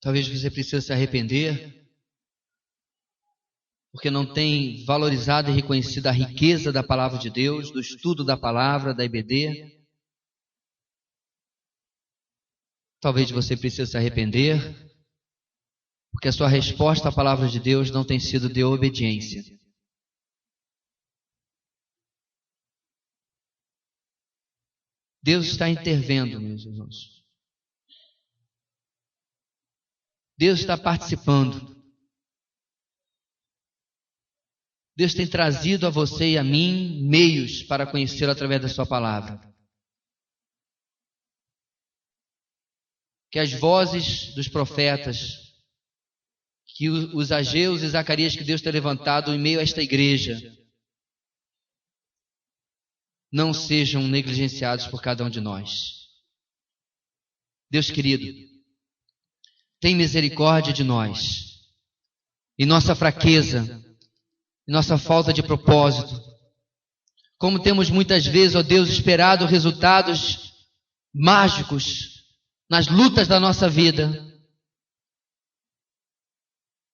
Talvez você precise se arrepender porque não tem valorizado e reconhecido a riqueza da palavra de Deus, do estudo da palavra, da IBD. Talvez você precise se arrepender, porque a sua resposta à palavra de Deus não tem sido de obediência. Deus está intervendo, meus irmãos. Deus está participando. Deus tem trazido a você e a mim meios para conhecê-lo através da sua palavra. Que as vozes dos profetas, que os Ageus e Zacarias que Deus tem levantado em meio a esta igreja, não sejam negligenciados por cada um de nós. Deus querido, tem misericórdia de nós, em nossa fraqueza, em nossa falta de propósito. Como temos muitas vezes, ó Deus, esperado resultados mágicos nas lutas da nossa vida.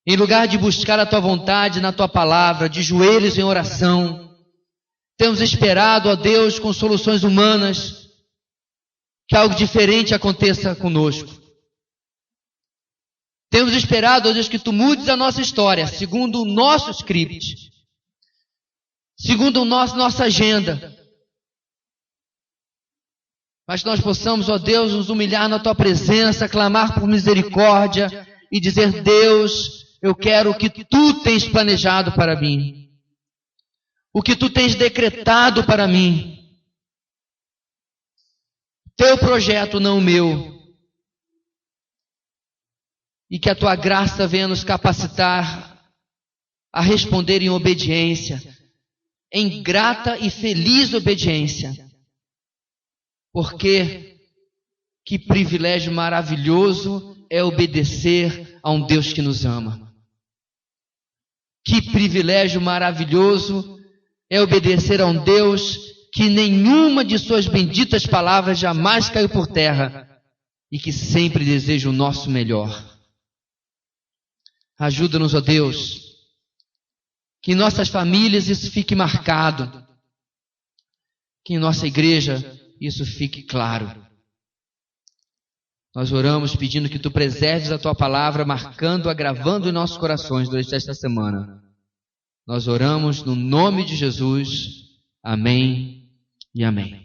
Em lugar de buscar a Tua vontade na Tua palavra, de joelhos em oração, temos esperado, ó Deus, com soluções humanas, que algo diferente aconteça conosco. Temos esperado, ó Deus, que Tu mudes a nossa história, segundo o nosso script, segundo a nossa agenda. Mas que nós possamos, ó Deus, nos humilhar na Tua presença, clamar por misericórdia e dizer: Deus, eu quero o que Tu tens planejado para mim, o que Tu tens decretado para mim. Teu projeto, não o meu. E que a Tua graça venha nos capacitar a responder em obediência, em grata e feliz obediência. Porque que privilégio maravilhoso é obedecer a um Deus que nos ama. Que privilégio maravilhoso é obedecer a um Deus que nenhuma de suas benditas palavras jamais caiu por terra e que sempre deseja o nosso melhor. Ajuda-nos, ó Deus, que em nossas famílias isso fique marcado, que em nossa igreja isso fique claro. Nós oramos pedindo que Tu preserves a Tua palavra, marcando-a, gravando em nossos corações durante esta semana. Nós oramos no nome de Jesus. Amém e amém.